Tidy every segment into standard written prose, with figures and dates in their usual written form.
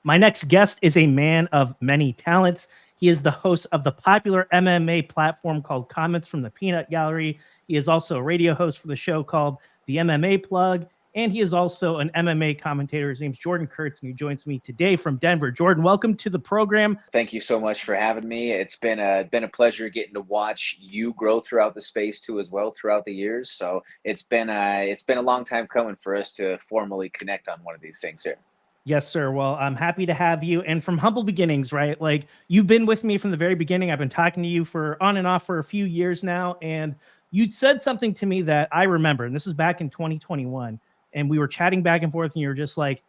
My next guest is a man of many talents. He is the host of the popular MMA platform called Comments from the Peanut Gallery. He is also a radio host for the show called the MMA Plug, and he is also an MMA commentator. His name's Jordan Kurtz, and he joins me today from Denver. Jordan, welcome to the program. Thank you so much for having me. It's been a pleasure getting to watch you grow throughout the space too, as well, throughout the years. So it's been a long time coming for us to formally connect on one of these things here. Yes, sir. Well, I'm happy to have you. And from humble beginnings, right? Like, you've been with me from the very beginning. I've been talking to you for on and off for a few years now. And you said something to me that I remember. And this is back in 2021. And we were chatting back and forth. And you were just like,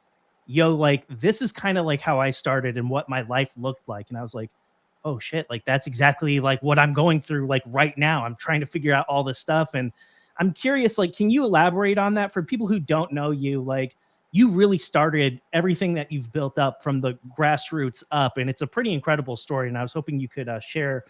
yo, like, this is kind of like how I started and what my life looked like. And I was like, oh shit, like that's exactly like what I'm going through like right now. I'm trying to figure out all this stuff. And I'm curious, like, can you elaborate on that for people who don't know you? Like, you really started everything that you've built up from the grassroots up, and it's a pretty incredible story. And I was hoping you could share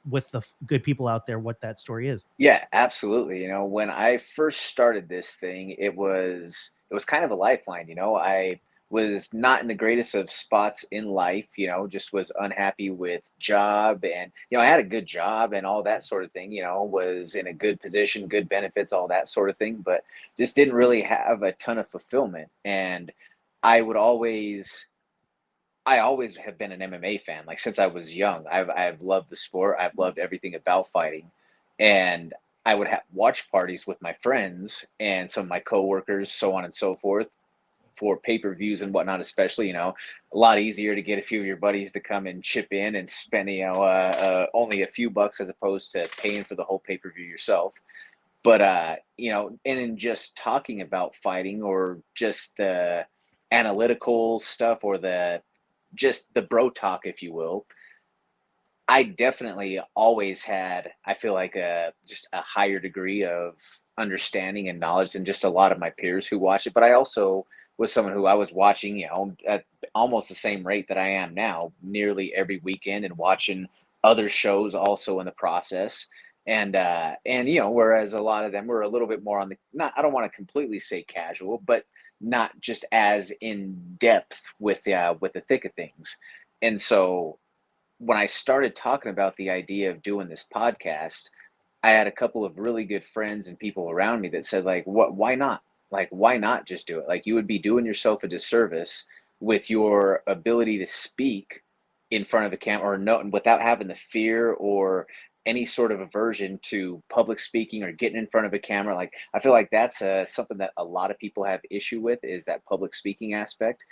with the good people out there what that story is. Yeah, absolutely. When I first started this thing, it was kind of a lifeline. I was not in the greatest of spots in life, just was unhappy with job and, I had a good job and all that sort of thing, was in a good position, good benefits, all that sort of thing, but just didn't really have a ton of fulfillment. And I would always I always have been an MMA fan. Like since I was young, I've loved the sport. I've loved everything about fighting, and I would have watch parties with my friends and some of my coworkers, so on and so forth, for pay-per-views and whatnot. Especially, a lot easier to get a few of your buddies to come and chip in and spend, only a few bucks as opposed to paying for the whole pay-per-view yourself. But and in just talking about fighting or just the analytical stuff or the just the bro talk, if you will, I definitely always had, I feel like just a higher degree of understanding and knowledge than just a lot of my peers who watch it. But I also was someone who I was watching, at almost the same rate that I am now, nearly every weekend, and watching other shows also in the process. And whereas a lot of them were a little bit more on the, not, I don't want to completely say casual, but not just as in depth with the thick of things. And so when I started talking about the idea of doing this podcast, I had a couple of really good friends and people around me that said, like, what, why not? Like, why not just do it? Like, you would be doing yourself a disservice with your ability to speak in front of a camera or no, without having the fear or any sort of aversion to public speaking or getting in front of a camera. Like, I feel like that's something that a lot of people have issue with, is that public speaking aspect.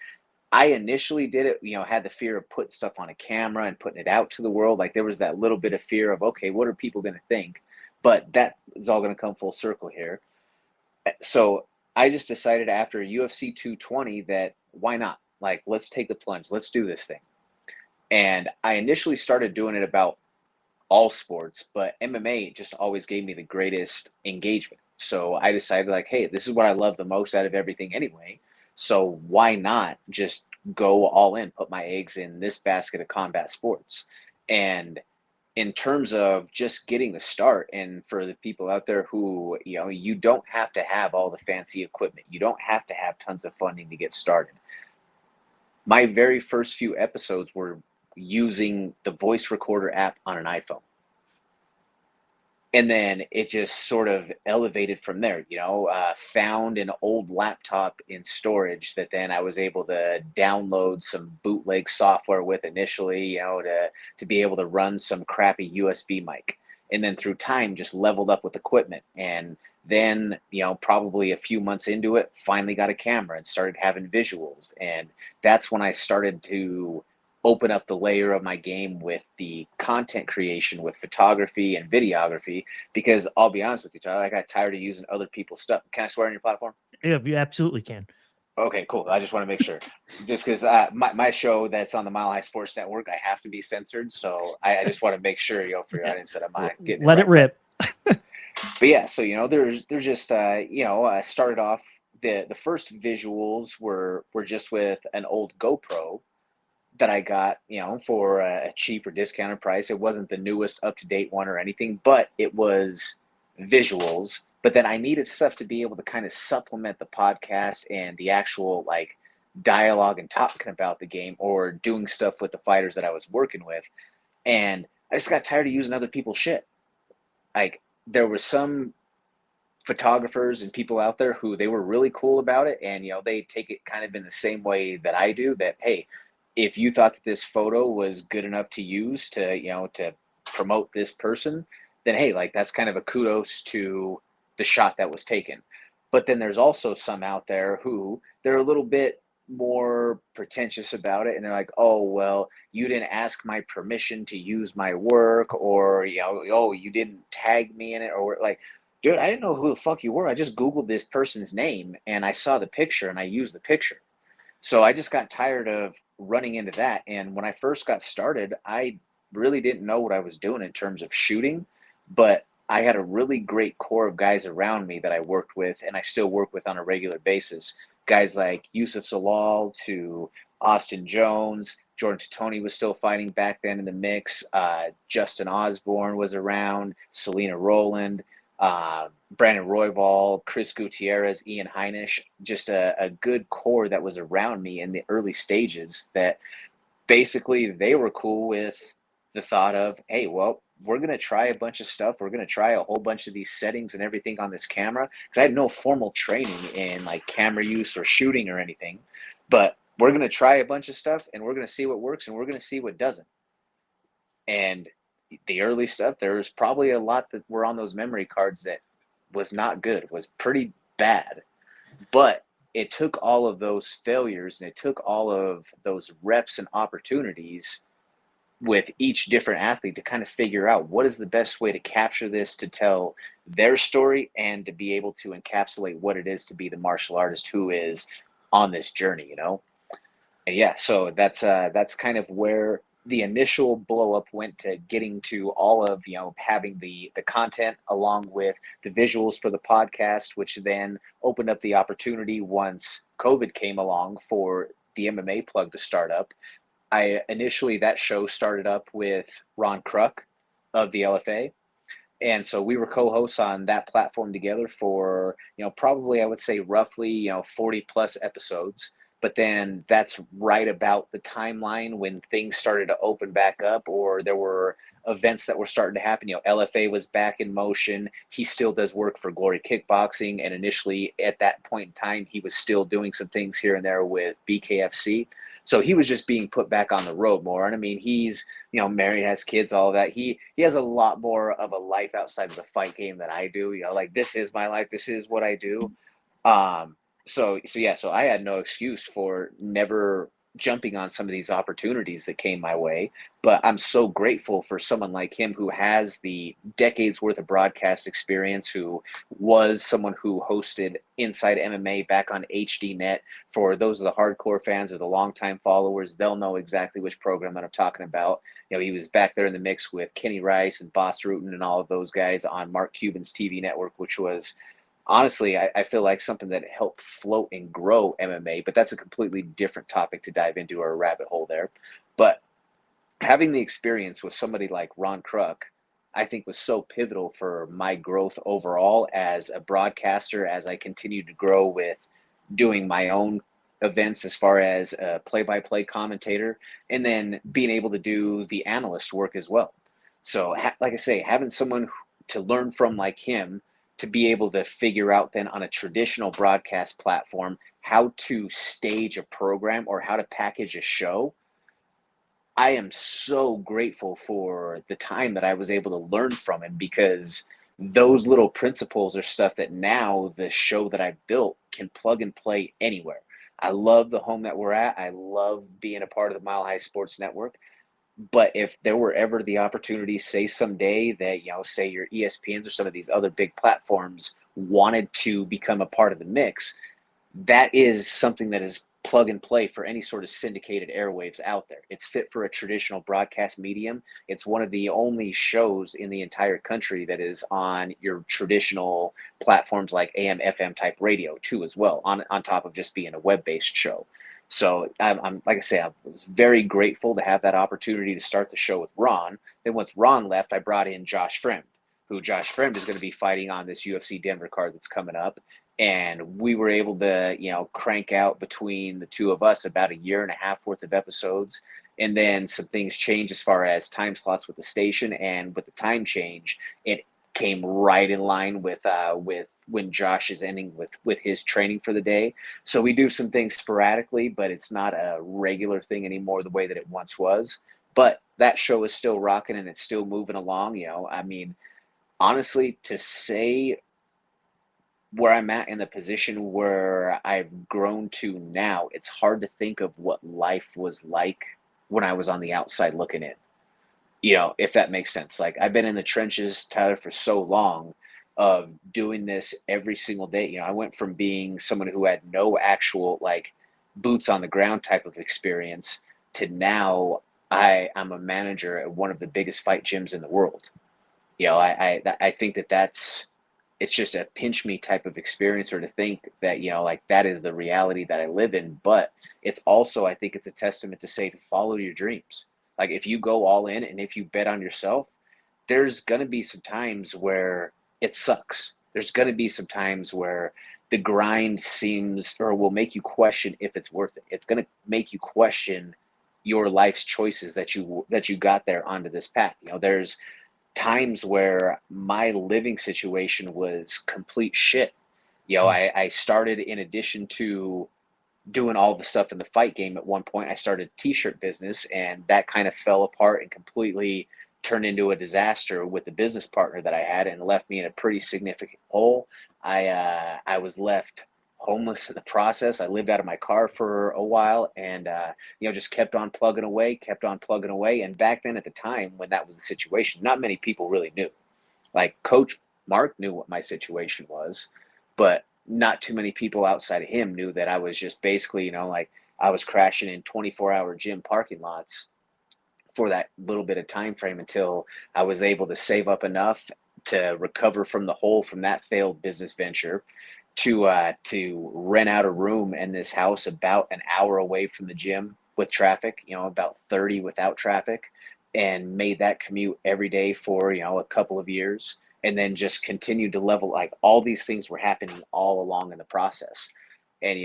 I initially did it, had the fear of putting stuff on a camera and putting it out to the world. Like there was that little bit of fear of, okay, what are people going to think? But that is all going to come full circle here. So I just decided after UFC 220 that why not? Like, let's take the plunge. Let's do this thing. And I initially started doing it about all sports, but MMA just always gave me the greatest engagement. So I decided, like, hey, this is what I love the most out of everything anyway. So why not just go all in, put my eggs in this basket of combat sports? And in terms of just getting the start, and for the people out there who, you don't have to have all the fancy equipment. You don't have to have tons of funding to get started. My very first few episodes were using the voice recorder app on an iPhone. And then it just sort of elevated from there, found an old laptop in storage that then I was able to download some bootleg software with initially, to be able to run some crappy USB mic. And then through time, just leveled up with equipment. And then, probably a few months into it, finally got a camera and started having visuals. And that's when I started to open up the layer of my game with the content creation with photography and videography, because I'll be honest with you, Tyler, I got tired of using other people's stuff. Can I swear on your platform? Yeah, you absolutely can. Okay, cool. I just want to make sure, just because my show that's on the Mile High Sports Network, I have to be censored. So I just want to make sure, for your audience, that I'm not getting Let it rip. But yeah, so, there's just, started off, the first visuals were just with an old GoPro that I got, for a cheap or discounted price. It wasn't the newest up-to-date one or anything, but it was visuals. But then I needed stuff to be able to kind of supplement the podcast and the actual, like, dialogue and talking about the game or doing stuff with the fighters that I was working with. And I just got tired of using other people's shit. Like, there were some photographers and people out there who they were really cool about it, and they take it kind of in the same way that I do, that hey, if you thought that this photo was good enough to use to promote this person, then hey, like, that's kind of a kudos to the shot that was taken. But then there's also some out there who they're a little bit more pretentious about it, and they're like, oh well, you didn't ask my permission to use my work, or oh, you didn't tag me in it, or like, dude, I didn't know who the fuck you were. I just Googled this person's name and I saw the picture and I used the picture. So I just got tired of running into that. And when I first got started, I really didn't know what I was doing in terms of shooting, but I had a really great core of guys around me that I worked with and I still work with on a regular basis. Guys like Yusuf Salal to Austin Jones, Jordan Tony was still fighting back then in the mix. Justin Osborne was around, Selena Rowland, Brandon Royval, Chris Gutierrez, Ian Heinisch, just a good core that was around me in the early stages, that basically they were cool with the thought of, hey, well, we're going to try a bunch of stuff. We're going to try a whole bunch of these settings and everything on this camera, because I had no formal training in like camera use or shooting or anything, but we're going to try a bunch of stuff and we're going to see what works and we're going to see what doesn't. And the early stuff, there was probably a lot that were on those memory cards that was not good, was pretty bad. But it took all of those failures and it took all of those reps and opportunities with each different athlete to kind of figure out what is the best way to capture this, to tell their story, and to be able to encapsulate what it is to be the martial artist who is on this journey, And yeah, so that's kind of where the initial blow up went, to getting to all of having the content along with the visuals for the podcast, which then opened up the opportunity once COVID came along for the MMA Plug to start up. That show started up with Ron Kruk of the LFA, and so we were co-hosts on that platform together for probably, I would say, roughly 40 plus episodes. But then that's right about the timeline when things started to open back up, or there were events that were starting to happen. LFA was back in motion. He still does work for Glory Kickboxing, and initially at that point in time, he was still doing some things here and there with BKFC. So he was just being put back on the road more. And I mean, he's married, has kids, all of that. He has a lot more of a life outside of the fight game than I do. Like, this is my life. This is what I do. So I had no excuse for never jumping on some of these opportunities that came my way. But I'm so grateful for someone like him who has the decades worth of broadcast experience, who was someone who hosted Inside MMA back on HDNet. For those of the hardcore fans or the longtime followers, they'll know exactly which program that I'm talking about. He was back there in the mix with Kenny Rice and Boss Rutan and all of those guys on Mark Cuban's TV network, which was honestly, I feel like something that helped float and grow MMA, but that's a completely different topic to dive into, or a rabbit hole there. But having the experience with somebody like Ron Kruk, I think, was so pivotal for my growth overall as a broadcaster, as I continued to grow with doing my own events as far as a play-by-play commentator, and then being able to do the analyst work as well. So like I say, having someone to learn from like him, to be able to figure out then on a traditional broadcast platform how to stage a program or how to package a show, I am so grateful for the time that I was able to learn from him, because those little principles are stuff that now the show that I built can plug and play anywhere. I love the home that we're at. I love being a part of the Mile High Sports Network. But if there were ever the opportunity, say someday that, say your ESPNs or some of these other big platforms wanted to become a part of the mix, that is something that is plug and play for any sort of syndicated airwaves out there. It's fit for a traditional broadcast medium. It's one of the only shows in the entire country that is on your traditional platforms like AM, FM type radio too, as well, on top of just being a web-based show. So I'm like I say, I was very grateful to have that opportunity to start the show with Ron. Then once Ron left, I brought in Josh Fremd, who Josh Fremd is going to be fighting on this UFC Denver card that's coming up. And we were able to, crank out between the two of us about a year and a half worth of episodes. And then some things changed as far as time slots with the station, and with the time change, it came right in line with when Josh is ending with his training for the day. So we do some things sporadically, but it's not a regular thing anymore the way that it once was. But that show is still rocking and it's still moving along. I mean, honestly, to say where I'm at in the position where I've grown to now, it's hard to think of what life was like when I was on the outside looking in. If that makes sense. Like, I've been in the trenches, Tyler, for so long of doing this every single day. I went from being someone who had no actual like boots on the ground type of experience to now I'm a manager at one of the biggest fight gyms in the world. I think that's it's just a pinch me type of experience, or to think that, like, that is the reality that I live in. But it's also, I think it's a testament to say to follow your dreams. Like, if you go all in and if you bet on yourself, there's going to be some times where it sucks. There's going to be some times where the grind seems, or will make you question if it's worth it. It's going to make you question your life's choices that you got there onto this path. There's times where my living situation was complete shit. I started, in addition to doing all the stuff in the fight game, at one point I started a t-shirt business, and that kind of fell apart and completely turned into a disaster with the business partner that I had, and left me in a pretty significant hole. I was left homeless in the process. I lived out of my car for a while, and just kept on plugging away. And back then, at the time when that was the situation, not many people really knew. Like, Coach Mark knew what my situation was, but not too many people outside of him knew that I was just basically, like, I was crashing in 24-hour gym parking lots for that little bit of time frame, until I was able to save up enough to recover from the hole from that failed business venture, to rent out a room in this house about an hour away from the gym with traffic, about 30 without traffic, and made that commute every day for, a couple of years. And then just continued to level. Like, all these things were happening all along in the process. And,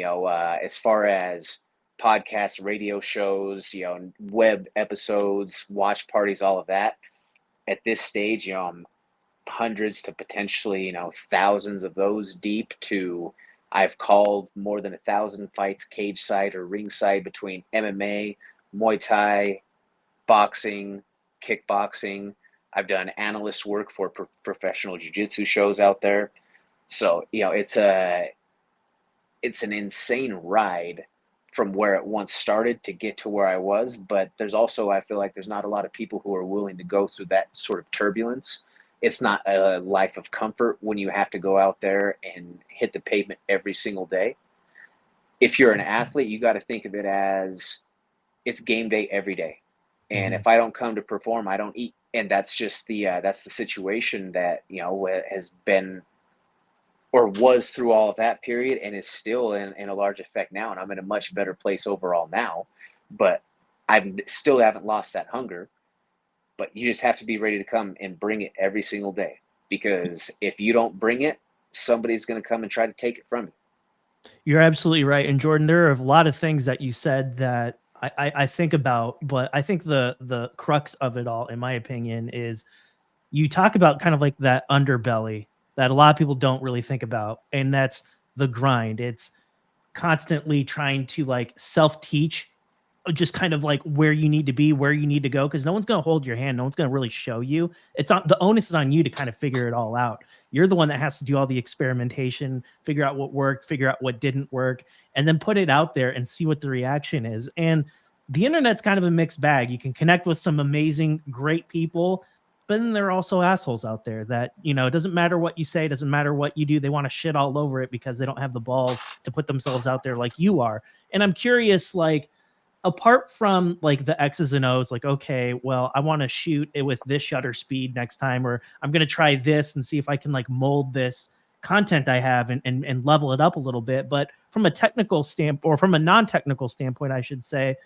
as far as podcasts, radio shows, web episodes, watch parties, all of that, at this stage, I'm hundreds to potentially, thousands of those deep. To I've called more than 1,000 fights, cage side or ringside, between MMA, Muay Thai, boxing, kickboxing. I've done analyst work for professional jiu-jitsu shows out there. So, it's an insane ride from where it once started to get to where I was. But there's also, I feel like there's not a lot of people who are willing to go through that sort of turbulence. It's not a life of comfort when you have to go out there and hit the pavement every single day. If you're an athlete, you got to think of it as it's game day every day. And if I don't come to perform, I don't eat. And that's just that's the situation that, has been, or was, through all of that period, and is still in a large effect now. And I'm in a much better place overall now, but I still haven't lost that hunger. But you just have to be ready to come and bring it every single day, because if you don't bring it, somebody's going to come and try to take it from you. You're absolutely right. And Jordan, there are a lot of things that you said that I think about, but I think the crux of it all, in my opinion, is you talk about kind of like that underbelly that a lot of people don't really think about, and that's the grind. It's constantly trying to like self-teach, just kind of like where you need to be, where you need to go, because no one's going to hold your hand. No one's going to really show you. It's on, the onus is on you to kind of figure it all out. You're the one that has to do all the experimentation, figure out what worked, figure out what didn't work, and then put it out there and see what the reaction is. And the internet's kind of a mixed bag. You can connect with some amazing, great people, but then there are also assholes out there that, it doesn't matter what you say, it doesn't matter what you do. They want to shit all over it because they don't have the balls to put themselves out there like you are. And I'm curious, like, apart from like the X's and O's, like, okay, well, I want to shoot it with this shutter speed next time, or I'm going to try this and see if I can like mold this content I have and level it up a little bit. But from a technical standpoint, or from a non-technical standpoint, I should say,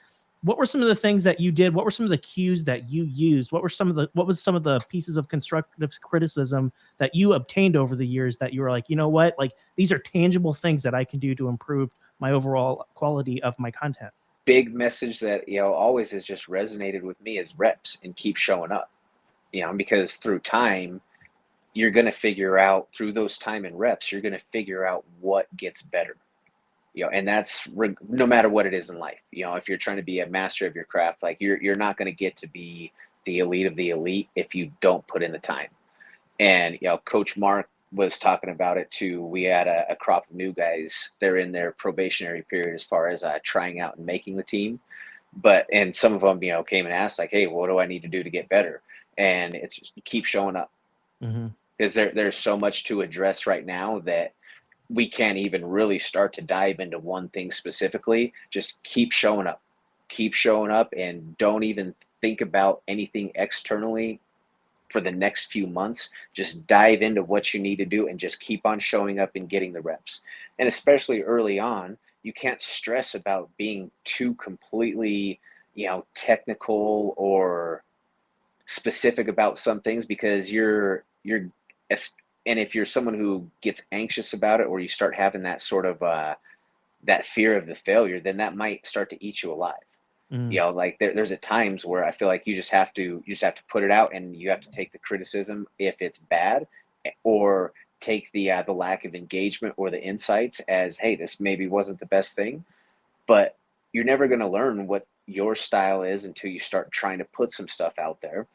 what were some of the things that you did? What were some of the cues that you used? What was some of the pieces of constructive criticism that you obtained over the years that you were like, you know what, like these are tangible things that I can do to improve my overall quality of my content? Big message that, always has just resonated with me is reps and keep showing up, because through time, you're going to figure out through those time and reps, you're going to figure out what gets better. And that's no matter what it is in life. If you're trying to be a master of your craft, like you're not going to get to be the elite of the elite if you don't put in the time. And Coach Mark was talking about it too. We had a crop of new guys. They're in their probationary period as far as trying out and making the team. And some of them, came and asked like, "Hey, what do I need to do to get better?" And it's just keep showing up, because there's so much to address right now that we can't even really start to dive into one thing specifically. Just keep showing up, and don't even think about anything externally for the next few months. Just dive into what you need to do and just keep on showing up and getting the reps. And especially early on, you can't stress about being too completely, technical or specific about some things, because and if you're someone who gets anxious about it, or you start having that sort of that fear of the failure, then that might start to eat you alive. Like there's at times where I feel like you just have to put it out, and you have to take the criticism if it's bad, or take the lack of engagement or the insights as, hey, this maybe wasn't the best thing. But you're never going to learn what your style is until you start trying to put some stuff out there.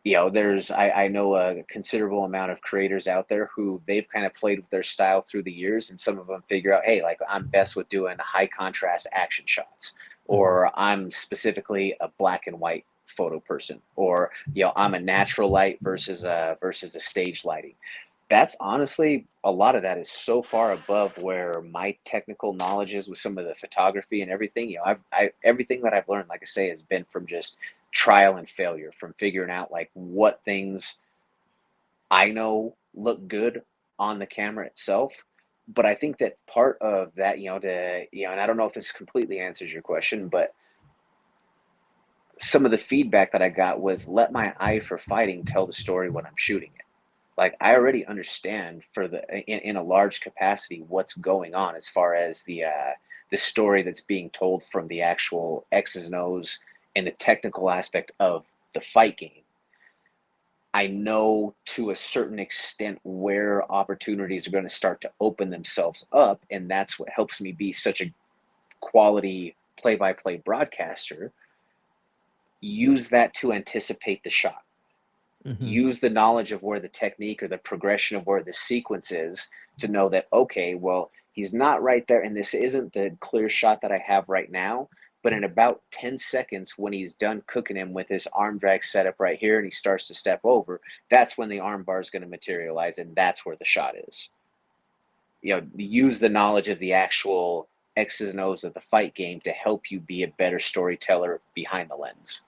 I know a considerable amount of creators out there who they've kind of played with their style through the years, and some of them figure out, hey, like I'm best with doing high contrast action shots, or I'm specifically a black and white photo person, or I'm a natural light versus a stage lighting. That's honestly, a lot of that is so far above where my technical knowledge is with some of the photography and everything. Everything that I've learned, like I say, has been from just trial and failure, from figuring out like what things I know look good on the camera itself. But I think that part of that, and I don't know if this completely answers your question, but some of the feedback that I got was, let my eye for fighting tell the story when I'm shooting it. Like I already understand in a large capacity what's going on as far as the story that's being told from the actual X's and O's and the technical aspect of the fight game. I know to a certain extent where opportunities are going to start to open themselves up, and that's what helps me be such a quality play-by-play broadcaster. Use that to anticipate the shot. Use the knowledge of where the technique or the progression of where the sequence is to know that, okay, well, he's not right there, and this isn't the clear shot that I have right now, but in about 10 seconds, when he's done cooking him with his arm drag setup right here and he starts to step over, that's when the arm bar is going to materialize, and that's where the shot is. Use the knowledge of the actual X's and O's of the fight game to help you be a better storyteller behind the lens.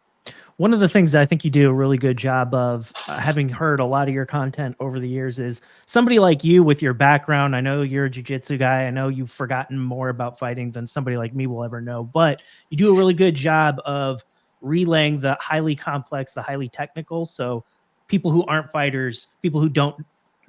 One of the things that I think you do a really good job of, having heard a lot of your content over the years, is somebody like you with your background. I know you're a jiu-jitsu guy. I know you've forgotten more about fighting than somebody like me will ever know, but you do a really good job of relaying the highly complex, the highly technical. So people who aren't fighters, people who don't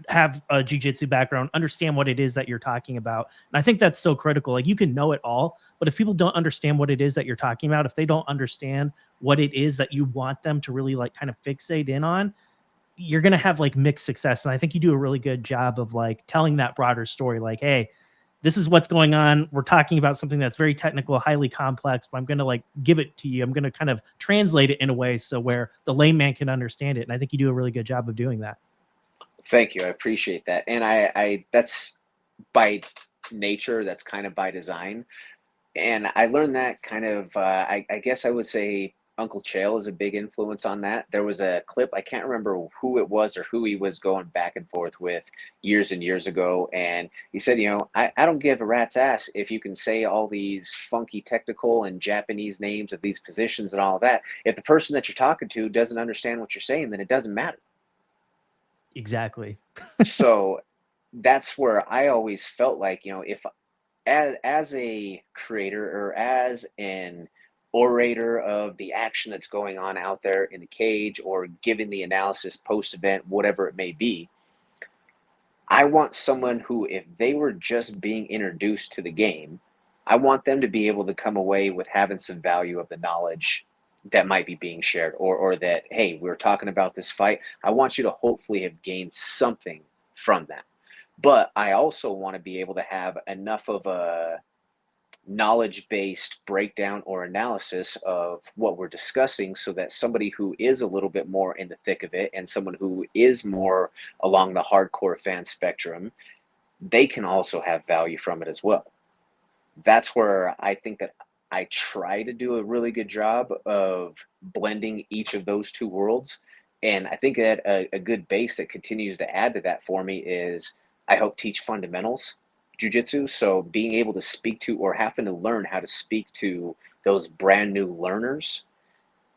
have a jiu-jitsu background, understand what it is that you're talking about. And I think that's so critical. Like you can know it all, but if people don't understand what it is that you're talking about, if they don't understand what it is that you want them to really like kind of fixate in on, you're going to have like mixed success. And I think you do a really good job of like telling that broader story. Like, hey, this is what's going on. We're talking about something that's very technical, highly complex, but I'm going to like give it to you. I'm going to kind of translate it in a way so where the layman can understand it. And I think you do a really good job of doing that. Thank you. I appreciate that. And I that's by nature, that's kind of by design. And I learned that kind of, I guess I would say Uncle Chael is a big influence on that. There was a clip, I can't remember who it was or who he was going back and forth with years and years ago. And he said, I don't give a rat's ass if you can say all these funky technical and Japanese names of these positions and all of that. If the person that you're talking to doesn't understand what you're saying, then it doesn't matter. Exactly. So that's where I always felt like, if as a creator or as an orator of the action that's going on out there in the cage or giving the analysis post-event, whatever it may be. I want someone who, if they were just being introduced to the game, I want them to be able to come away with having some value of the knowledge that might be being shared, or that, hey, we were talking about this fight. I want you to hopefully have gained something from that. But I also want to be able to have enough of a knowledge-based breakdown or analysis of what we're discussing so that somebody who is a little bit more in the thick of it and someone who is more along the hardcore fan spectrum, they can also have value from it as well. That's where I think that I try to do a really good job of blending each of those two worlds. And I think that a good base that continues to add to that for me is I help teach fundamentals jiu-jitsu. So being able to speak to, or having to learn how to speak to, those brand new learners,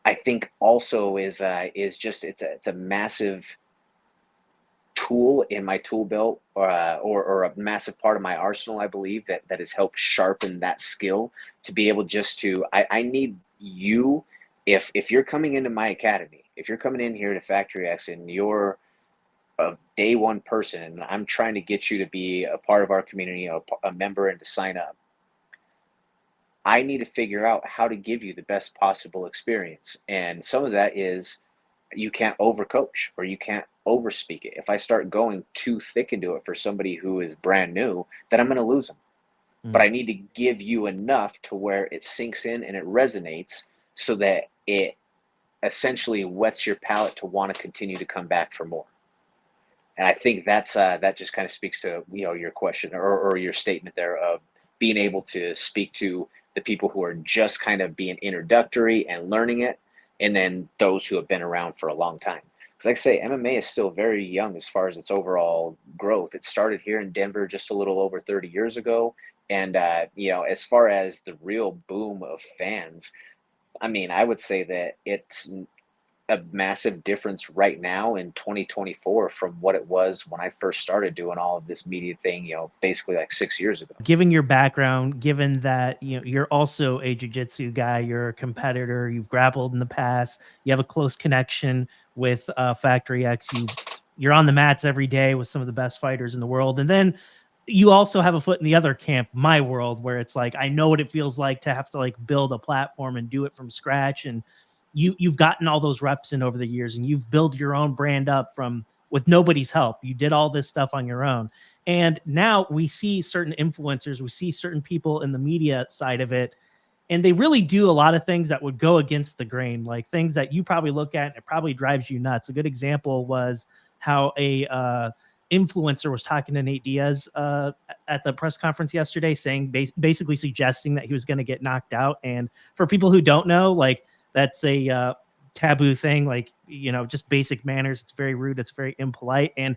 I think also is just it's a massive tool in my tool belt, or a massive part of my arsenal, I believe, that has helped sharpen that skill to be able just to, I need you, if you're coming into my academy, if you're coming in here to Factory X and you're a day one person and I'm trying to get you to be a part of our community, a member, and to sign up, I need to figure out how to give you the best possible experience. And some of that is you can't overcoach or you can't overspeak it. If I start going too thick into it for somebody who is brand new, then I'm going to lose them. But I need to give you enough to where it sinks in and it resonates so that it essentially whets your palate to want to continue to come back for more. And I think that's that just kind of speaks to, you know, your question or your statement there of being able to speak to the people who are just kind of being introductory and learning it, and then those who have been around for a long time. Because like I say, MMA is still very young as far as its overall growth. It started here in Denver just a little over 30 years ago. And, you know, as far as the real boom of fans, I mean, I would say that it's a massive difference right now in 2024 from what it was when I first started doing all of this media thing, you know, basically like 6 years ago. Given your background, given that you're also a jiu-jitsu guy, you're a competitor, you've grappled in the past, you have a close connection with Factory X, you're on the mats every day with some of the best fighters in the world, and then you also have a foot in the other camp, my world, where it's like I know what it feels like to have to like build a platform and do it from scratch, and you've gotten all those reps in over the years, and you've built your own brand up from with nobody's help. You did all this stuff on your own. And now we see certain influencers, we see certain people in the media side of it, and they really do a lot of things that would go against the grain, like things that you probably look at and it probably drives you nuts. A good example was how a influencer was talking to Nate Diaz at the press conference yesterday, saying basically suggesting that he was going to get knocked out. And for people who don't know, like that's a taboo thing, like, you know, just basic manners. It's very rude. It's very impolite. And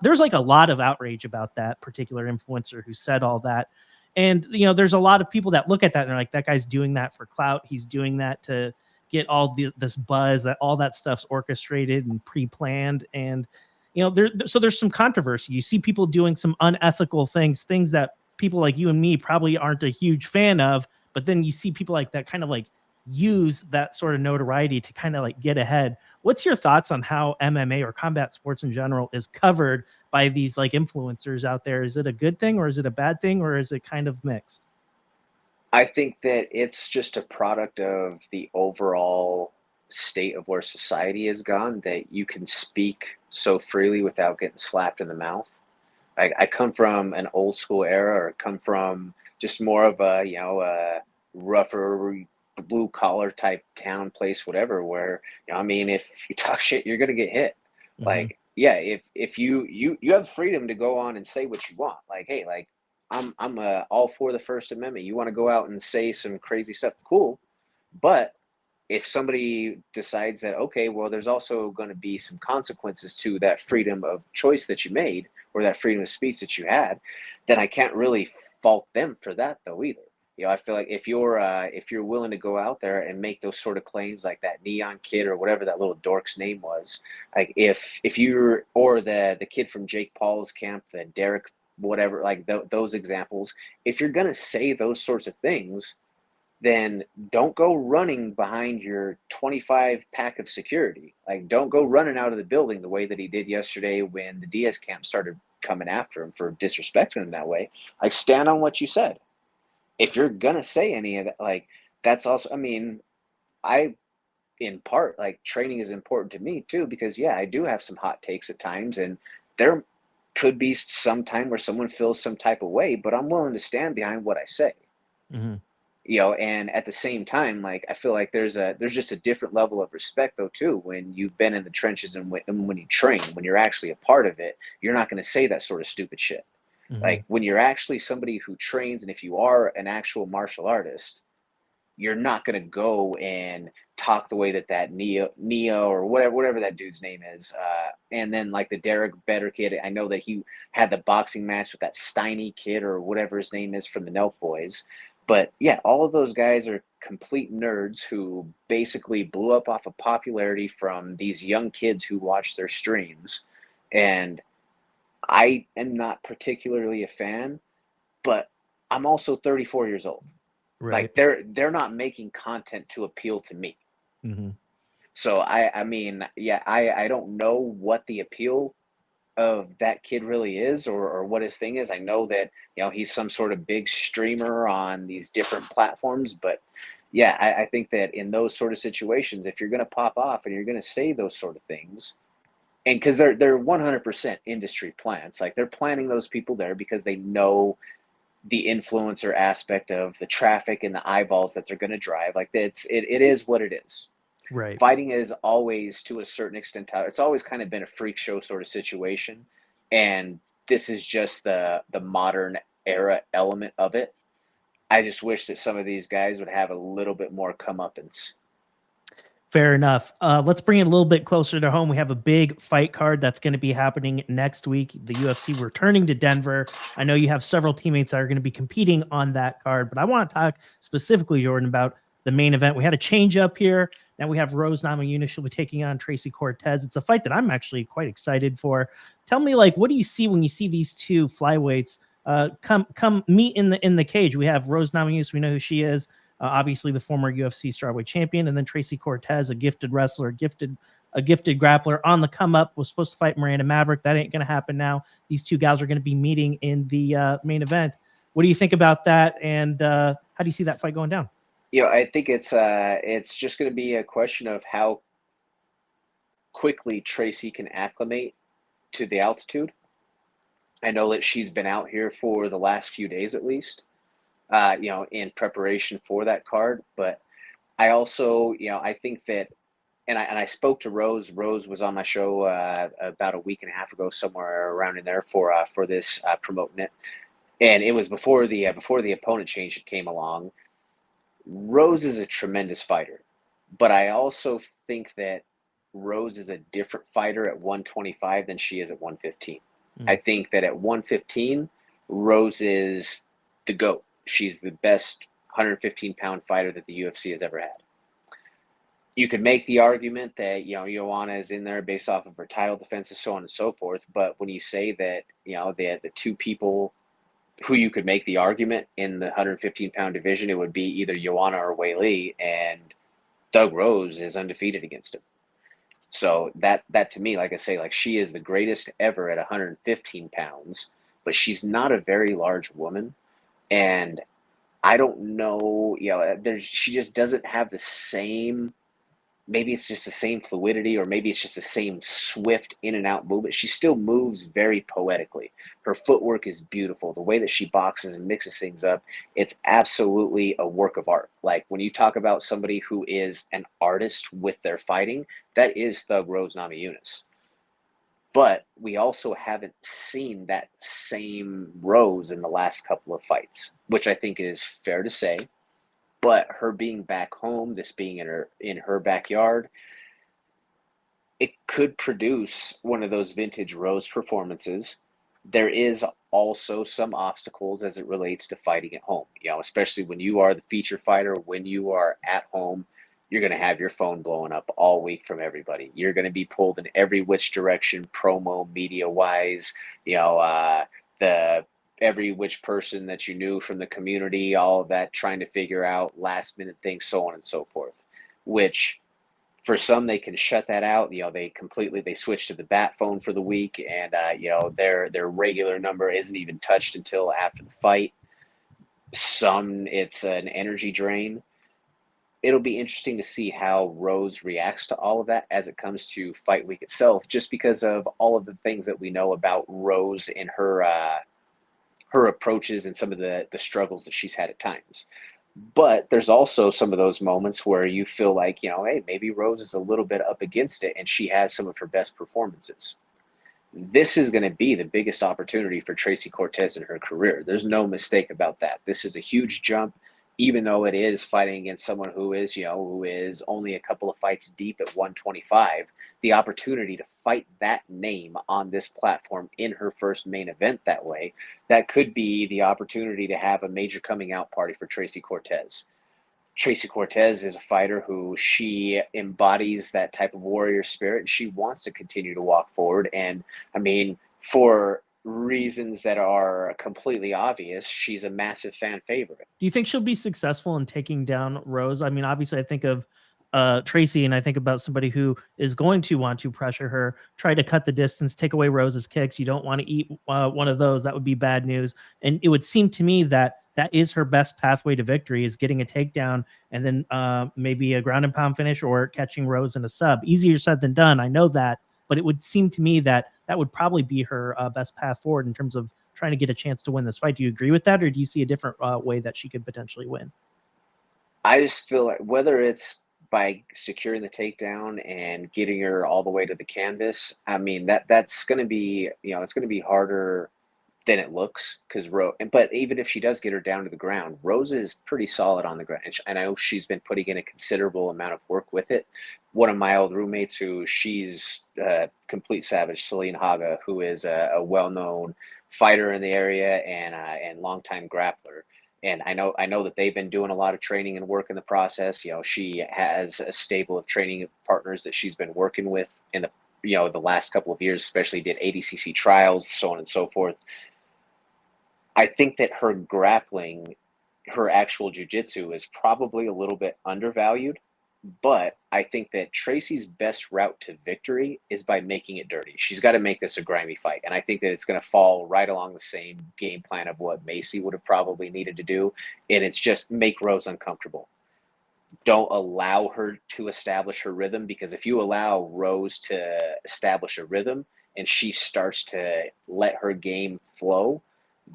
there's like a lot of outrage about that particular influencer who said all that. And, you know, there's a lot of people that look at that and they're like, that guy's doing that for clout. He's doing that to get all this buzz, that all that stuff's orchestrated and pre-planned. And, you know, so there's some controversy. You see people doing some unethical things that people like you and me probably aren't a huge fan of, but then you see people like that kind of like use that sort of notoriety to kind of like get ahead. What's your thoughts on how MMA or combat sports in general is covered by these like influencers out there? Is it a good thing or is it a bad thing, or is it kind of mixed? I think that it's just a product of the overall state of where society has gone, that you can speak so freely without getting slapped in the mouth. I come from an old school era, or come from just more of a, you know, a rougher blue collar type town place, whatever, where, you know, I mean, if you talk shit, you're going to get hit. Like, yeah, if you have freedom to go on and say what you want. Like, hey, like, I'm all for the First Amendment. You want to go out and say some crazy stuff, cool. But if somebody decides that, okay, well, there's also going to be some consequences to that freedom of choice that you made, or that freedom of speech that you had, then I can't really fault them for that though either. You know, I feel like if you're willing to go out there and make those sort of claims, like that Neon Kid or whatever that little dork's name was, like if you're, or the kid from Jake Paul's camp, the Derek whatever, like those examples, if you're gonna say those sorts of things, then don't go running behind your 25 pack of security. Like, don't go running out of the building the way that he did yesterday when the Diaz camp started coming after him for disrespecting him that way. Like, stand on what you said. If you're gonna say any of that, like, that's also, I mean, I, in part, like, training is important to me too, because yeah, I do have some hot takes at times, and there could be some time where someone feels some type of way, but I'm willing to stand behind what I say. Hmm. And at the same time, like, I feel like there's just a different level of respect though too when you've been in the trenches, and when you train, when you're actually a part of it, you're not going to say that sort of stupid shit. Hmm. Like, when you're actually somebody who trains, and if you are an actual martial artist, you're not going to go and talk the way that Neo or whatever that dude's name is, and then like the Derek Better kid. I know that he had the boxing match with that Steiny kid or whatever his name is from the Nelk Boys. But yeah, all of those guys are complete nerds who basically blew up off of popularity from these young kids who watch their streams. And I am not particularly a fan, but I'm also 34 years old. Right. Like, they're not making content to appeal to me. Hmm. So I mean, yeah, I don't know what the appeal of that kid really is, or what his thing is. I know that, he's some sort of big streamer on these different platforms, but yeah, I think that in those sort of situations, if you're gonna pop off and you're gonna say those sort of things, and because they're 100% industry plants, like, they're planting those people there because they know the influencer aspect of the traffic and the eyeballs that they're going to drive. Like, it is what it is. Right. Fighting is always, to a certain extent, it's always kind of been a freak show sort of situation, and this is just the modern era element of it. I just wish that some of these guys would have a little bit more comeuppance. Fair enough. Let's bring it a little bit closer to home. We have a big fight card that's going to be happening next week. The UFC returning to Denver. I know you have several teammates that are going to be competing on that card, but I want to talk specifically, Jordan, about the main event. We had a change up here. Now we have Rose Namajunas. She'll be taking on Tracy Cortez. It's a fight that I'm actually quite excited for. Tell me, like, what do you see when you see these two flyweights come meet in the cage? We have Rose Namajunas. We know who she is. Obviously, the former UFC strawweight champion, and then Tracy Cortez, a gifted wrestler, a gifted grappler on the come up, was supposed to fight Miranda Maverick. That ain't going to happen now. These two gals are going to be meeting in the main event. What do you think about that? And how do you see that fight going down? I think it's just going to be a question of how quickly Tracy can acclimate to the altitude. I know that she's been out here for the last few days at least, in preparation for that card. But I also, I think that, and I spoke to Rose. Rose was on my show about a week and a half ago, somewhere around in there for this promoting it, and it was before the opponent change that came along. Rose is a tremendous fighter, but I also think that Rose is a different fighter at 125 than she is at 115. I Mm. think that at 115, Rose is the GOAT. She's the best 115-pound fighter that the UFC has ever had. You could make the argument that, Joanna is in there based off of her title defenses, so on and so forth. But when you say that, the two people who you could make the argument in the 115-pound division, it would be either Joanna or Weili, and Doug Rose is undefeated against him. So that to me, like I say, like, she is the greatest ever at 115 pounds, but she's not a very large woman, and I don't know, she just doesn't have the same. Maybe it's just the same fluidity, or maybe it's just the same swift in and out movement. She still moves very poetically. Her footwork is beautiful. The way that she boxes and mixes things up, it's absolutely a work of art. Like, when you talk about somebody who is an artist with their fighting, that is Thug Rose Namajunas. But we also haven't seen that same Rose in the last couple of fights, which I think is fair to say. But her being back home, this being in her backyard, it could produce one of those vintage Rose performances. There is also some obstacles as it relates to fighting at home, especially when you are the feature fighter, when you are at home, you're going to have your phone blowing up all week from everybody. You're going to be pulled in every which direction, promo, media wise, the every which person that you knew from the community, all of that, trying to figure out last minute things, so on and so forth. Which for some, they can shut that out. They switch to the bat phone for the week, and their regular number isn't even touched until after the fight. Some, it's an energy drain. It'll be interesting to see how Rose reacts to all of that as it comes to fight week itself, just because of all of the things that we know about Rose and her approaches and some of the struggles that she's had at times. But there's also some of those moments where you feel like, hey, maybe Rose is a little bit up against it and she has some of her best performances. This is going to be the biggest opportunity for Tracy Cortez in her career. There's no mistake about that. This is a huge jump, even though it is fighting against someone who is only a couple of fights deep at 125. The opportunity to fight that name on this platform in her first main event that way, that could be the opportunity to have a major coming out party for Tracy Cortez. Tracy Cortez is a fighter who she embodies that type of warrior spirit, and she wants to continue to walk forward. And I mean, for reasons that are completely obvious, she's a massive fan favorite. Do you think she'll be successful in taking down Rose? I mean, obviously, I think of Tracy, and I think about somebody who is going to want to pressure her, try to cut the distance, take away Rose's kicks. You don't want to eat one of those. That would be bad news. And it would seem to me that that is her best pathway to victory, is getting a takedown and then maybe a ground and pound finish or catching Rose in a sub. Easier said than done. I know that, but it would seem to me that that would probably be her best path forward in terms of trying to get a chance to win this fight. Do you agree with that, or do you see a different way that she could potentially win? I just feel like whether it's by securing the takedown and getting her all the way to the canvas, I mean that's going to be, it's going to be harder than it looks, because but even if she does get her down to the ground, Rose is pretty solid on the ground. And I know she's been putting in a considerable amount of work with it. One of my old roommates, who she's a complete savage, Celine Haga, who is a well-known fighter in the area and longtime grappler. And I know that they've been doing a lot of training and work in the process. She has a stable of training partners that she's been working with in the last couple of years, especially did ADCC trials, so on and so forth. I think that her grappling, her actual jiu-jitsu, is probably a little bit undervalued, but I think that Tracy's best route to victory is by making it dirty. She's got to make this a grimy fight, and I think that it's going to fall right along the same game plan of what Macy would have probably needed to do, and it's just make Rose uncomfortable. Don't allow her to establish her rhythm, because if you allow Rose to establish a rhythm and she starts to let her game flow,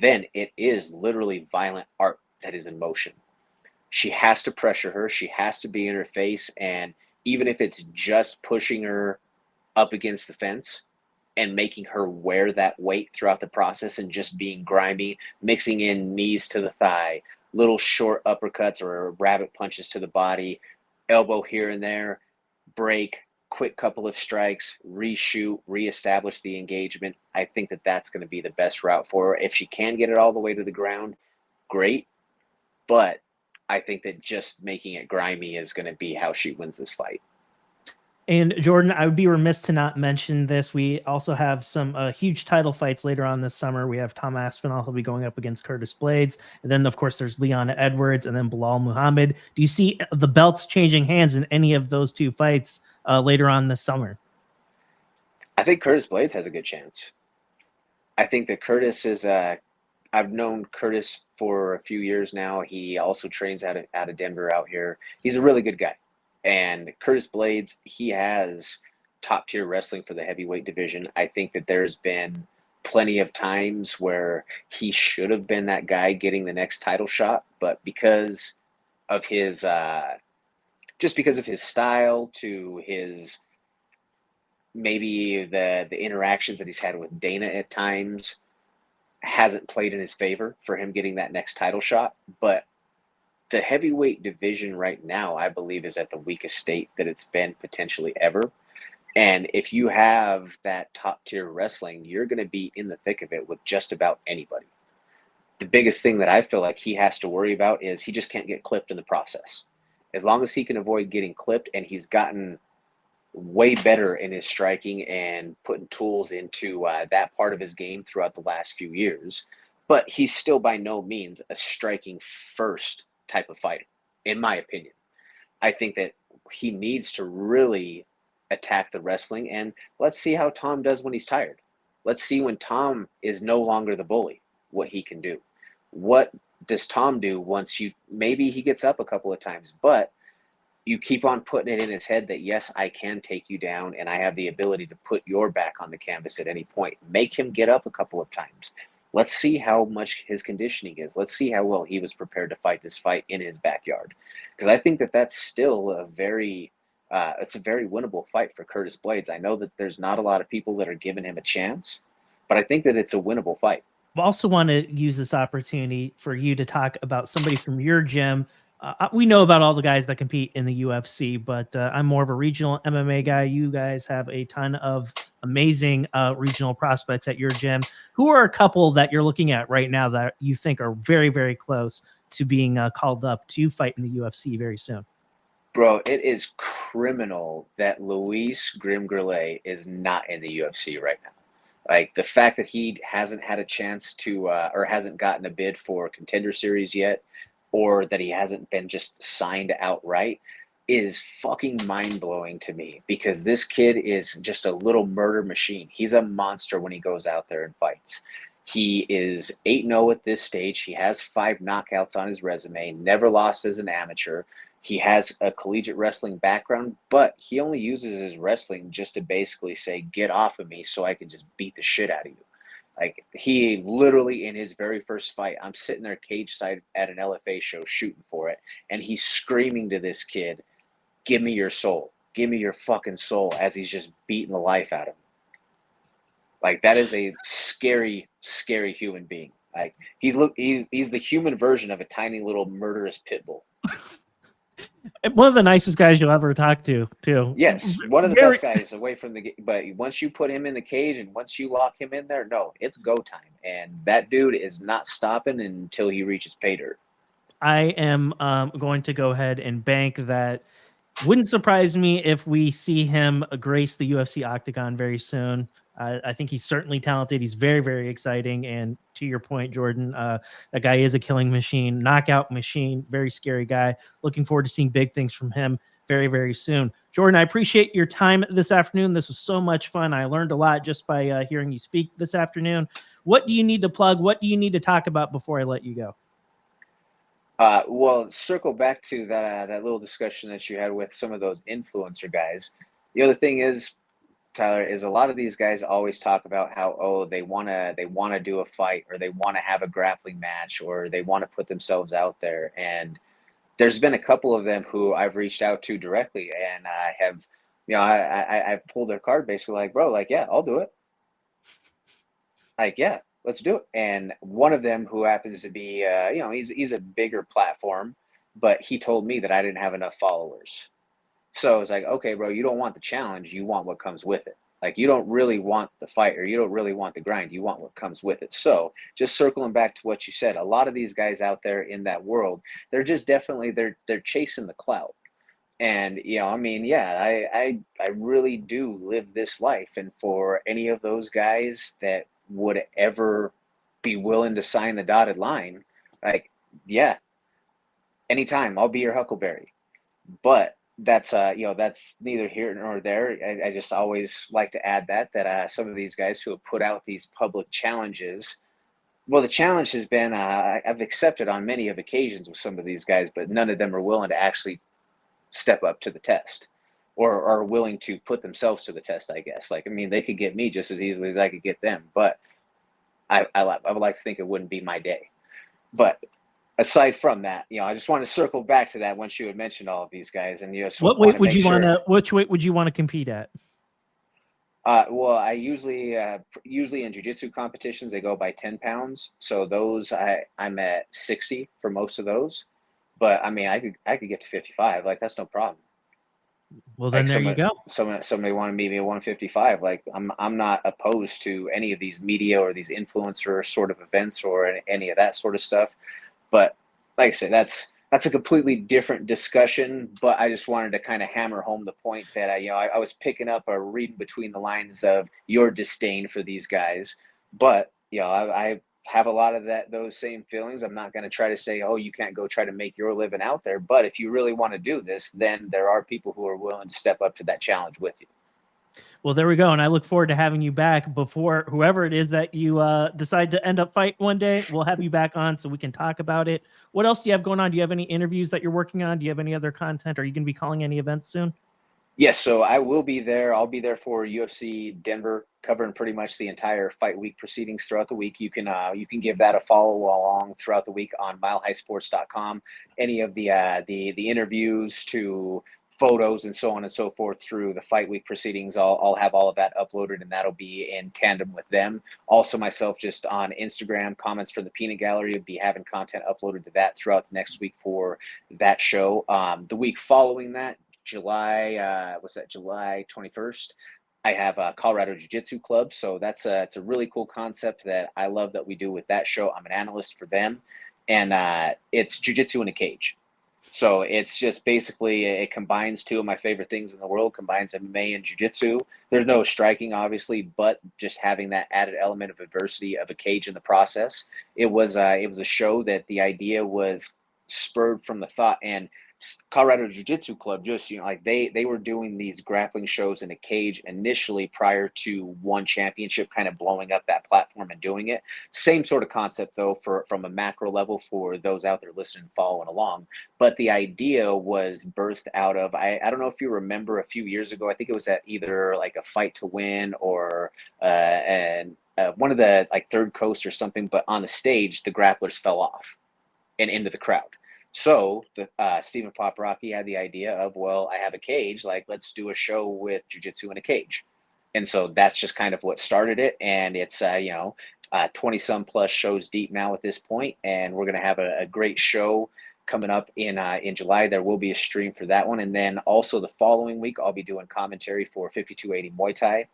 then it is literally violent art that is in motion. She has to pressure her. She has to be in her face. And even if it's just pushing her up against the fence and making her wear that weight throughout the process and just being grimy, mixing in knees to the thigh, little short uppercuts or rabbit punches to the body, elbow here and there, break, quick couple of strikes, reshoot, reestablish the engagement. I think that that's going to be the best route for her. If she can get it all the way to the ground, great. But I think that just making it grimy is going to be how she wins this fight. And Jordan, I would be remiss to not mention this. We also have some huge title fights later on this summer. We have Tom Aspinall, who'll be going up against Curtis Blades. And then, of course, there's Leon Edwards and then Bilal Muhammad. Do you see the belts changing hands in any of those two fights later on this summer? I think Curtis Blades has a good chance. I think that Curtis is I've known Curtis for a few years now. He also trains out of Denver out here. He's a really good guy. And Curtis Blades, he has top tier wrestling for the heavyweight division. I think that there's been plenty of times where he should have been that guy getting the next title shot, but because of his just because of his style, to his maybe the interactions that he's had with Dana at times, hasn't played in his favor for him getting that next title shot. But the heavyweight division right now, I believe, is at the weakest state that it's been potentially ever. And if you have that top tier wrestling, you're going to be in the thick of it with just about anybody. The biggest thing that I feel like he has to worry about is he just can't get clipped in the process. As long as he can avoid getting clipped, and he's gotten way better in his striking and putting tools into that part of his game throughout the last few years. but he's still by no means a striking first type of fighter, in my opinion. I think that he needs to really attack the wrestling, and let's see how Tom does when he's tired. Let's see when Tom is no longer the bully, what he can do. What does Tom do once maybe he gets up a couple of times, but you keep on putting it in his head that, yes, I can take you down and I have the ability to put your back on the canvas at any point. Make him get up a couple of times. Let's see how much his conditioning is. Let's see how well he was prepared to fight this fight in his backyard. Because I think that that's still it's a very winnable fight for Curtis Blades. I know that there's not a lot of people that are giving him a chance, but I think that it's a winnable fight. I also want to use this opportunity for you to talk about somebody from your gym. We know about all the guys that compete in the UFC, but I'm more of a regional MMA guy. You guys have a ton of amazing regional prospects at your gym. Who are a couple that you're looking at right now that you think are very, very close to being called up to fight in the UFC very soon? Bro, it is criminal that Luis Gurule is not in the UFC right now. Like, the fact that he hasn't had a chance to, or hasn't gotten a bid for Contender Series yet, or that he hasn't been just signed outright, is fucking mind-blowing to me, because this kid is just a little murder machine. He's a monster when he goes out there and fights. He is 8-0 at this stage. He has 5 knockouts on his resume, never lost as an amateur. He has a collegiate wrestling background, but he only uses his wrestling just to basically say, get off of me so I can just beat the shit out of you. Like, he literally, in his very first fight, I'm sitting there cage side at an LFA show shooting for it, and he's screaming to this kid, give me your soul. Give me your fucking soul, as he's just beating the life out of him. Like, that is a scary, scary human being. Like, he's the human version of a tiny little murderous pit bull. One of the nicest guys you'll ever talk to, too. Yes, one of the best guys away from the. But once you put him in the cage and once you lock him in there, no, it's go time, and that dude is not stopping until he reaches pay dirt. I am going to go ahead and bank that. Wouldn't surprise me if we see him grace the UFC octagon very soon. I think he's certainly talented. He's very, very exciting. And to your point, Jordan, that guy is a killing machine, knockout machine, very scary guy. Looking forward to seeing big things from him very, very soon. Jordan, I appreciate your time this afternoon. This was so much fun. I learned a lot just by hearing you speak this afternoon. What do you need to plug? What do you need to talk about before I let you go? Well, circle back to that little discussion that you had with some of those influencer guys. The other thing is, Tyler, is a lot of these guys always talk about how, they wanna do a fight, or they want to have a grappling match, or they want to put themselves out there. And there's been a couple of them who I've reached out to directly, and I have, I've pulled their card, basically like, bro, like, yeah, I'll do it. Like, yeah, let's do it. And one of them, who happens to be, he's a bigger platform, but he told me that I didn't have enough followers. So I was like, okay, bro, you don't want the challenge. You want what comes with it. Like, you don't really want the fight, or you don't really want the grind. You want what comes with it. So just circling back to what you said, a lot of these guys out there in that world, they're just definitely, they're chasing the clout. And, I really do live this life. And for any of those guys that would ever be willing to sign the dotted line, like, yeah, anytime, I'll be your Huckleberry. But that's neither here nor there. I just always like to add that some of these guys who have put out these public challenges, well, the challenge has been, I've accepted on many of occasions with some of these guys, but none of them are willing to actually step up to the test, or are willing to put themselves to the test, I guess. Like, I mean, they could get me just as easily as I could get them, but I would like to think it wouldn't be my day. But aside from that, I just want to circle back to that once you had mentioned all of these guys. And what weight would you want to? Which weight would you want to compete at? Well, I usually in jiu-jitsu competitions, they go by 10 pounds. So those I'm at 60 for most of those. But I mean, I could get to 55. Like, that's no problem. Well, then like, you go. Somebody wanted me at 155. Like, I'm not opposed to any of these media or these influencer sort of events or any of that sort of stuff. But like I said, that's a completely different discussion. But I just wanted to kind of hammer home the point that I was picking up or reading between the lines of your disdain for these guys. But I have a lot of those same feelings. I'm not going to try to say, oh, you can't go try to make your living out there. But if you really want to do this, then there are people who are willing to step up to that challenge with you. Well, there we go. And I look forward to having you back before whoever it is that you decide to end up fight one day. We'll have you back on so we can talk about it. What else do you have going on? Do you have any interviews that you're working on? Do you have any other content? Are you going to be calling any events soon? Yes, so I will be there. I'll be there for UFC Denver, covering pretty much the entire fight week proceedings throughout the week. You can give that a follow along throughout the week on milehighsports.com. Any of the interviews to photos and so on and so forth through the fight week proceedings, I'll have all of that uploaded, and that'll be in tandem with them. Also, myself just on Instagram, comments for the Peanut Gallery, will be having content uploaded to that throughout the next week for that show. The week following that, July 21st, I have a Colorado Jiu-Jitsu Club. So it's a really cool concept that I love that we do with that show. I'm an analyst for them, and it's jiu-jitsu in a cage. So it's just basically, it combines two of my favorite things in the world, combines MMA and jiu-jitsu. There's no striking, obviously, but just having that added element of adversity of a cage in the process. It was a show that the idea was spurred from the thought, and Colorado Jiu-Jitsu Club, just, like they were doing these grappling shows in a cage initially prior to One Championship kind of blowing up that platform and doing it. Same sort of concept though, from a macro level for those out there listening and following along. But the idea was birthed out of, I don't know if you remember a few years ago, I think it was at either like a Fight to Win or one of the like Third Coast or something, but on the stage the grapplers fell off and into the crowd. So Stephen Poprocki had the idea of, well, I have a cage, like let's do a show with jiu-jitsu in a cage. And so that's just kind of what started it. And it's 20 some plus shows deep now at this point, and we're going to have a great show coming up in July. There will be a stream for that one, and then also the following week I'll be doing commentary for 5280 Muay Thai.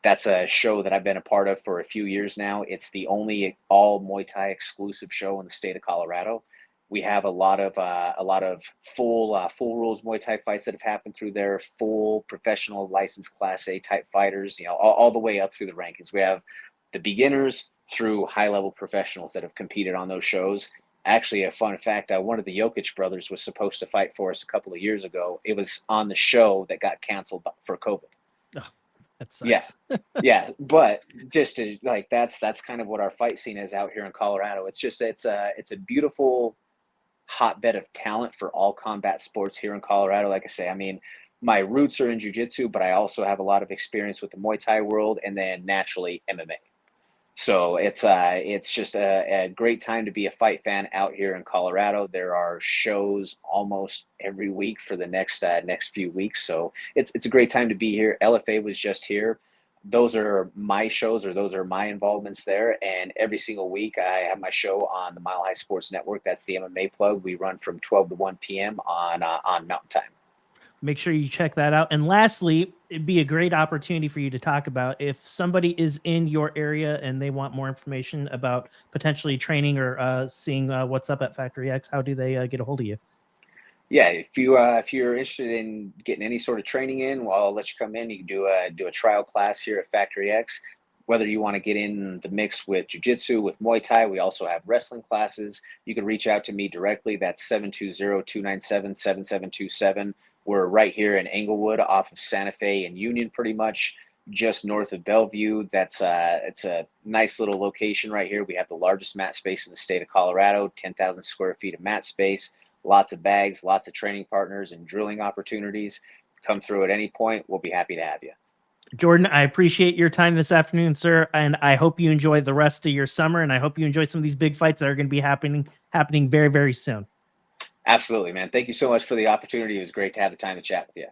That's a show that I've been a part of for a few years now. It's the only all Muay Thai exclusive show in the state of Colorado. We have a lot of full rules Muay Thai fights that have happened through there, full professional licensed Class A type fighters, all the way up through the rankings. We have the beginners through high level professionals that have competed on those shows. Actually, a fun fact, one of the Jokic brothers was supposed to fight for us a couple of years ago. It was on the show that got canceled for COVID. Oh, that sucks. Yeah. But just to that's kind of what our fight scene is out here in Colorado. It's a beautiful hotbed of talent for all combat sports here in Colorado. Like I say, I mean, my roots are in jiu-jitsu, but I also have a lot of experience with the Muay Thai world, and then naturally MMA. So it's just a great time to be a fight fan out here in Colorado. There are shows almost every week for the next few weeks. So it's a great time to be here. LFA was just here. Those are my shows, or those are my involvements there. And every single week I have my show on the Mile High Sports Network. That's the MMA Plug. We run from 12 to 1 p.m. on Mountain Time. Make sure you check that out. And lastly, it'd be a great opportunity for you to talk about if somebody is in your area and they want more information about potentially training or seeing what's up at Factory X. How do they get a hold of you? Yeah, if you're interested in getting any sort of training in, well, I'll let you come in. You can do a trial class here at Factory X. Whether you want to get in the mix with jiu-jitsu, with Muay Thai, we also have wrestling classes. You can reach out to me directly. That's 720-297-7727. We're right here in Englewood off of Santa Fe and Union, pretty much just north of Bellevue. It's a nice little location right here. We have the largest mat space in the state of Colorado, 10,000 square feet of mat space. Lots of bags, lots of training partners and drilling opportunities. Come through at any point. We'll be happy to have you. Jordan, I appreciate your time this afternoon, sir. And I hope you enjoy the rest of your summer. And I hope you enjoy some of these big fights that are going to be happening very, very soon. Absolutely, man. Thank you so much for the opportunity. It was great to have the time to chat with you.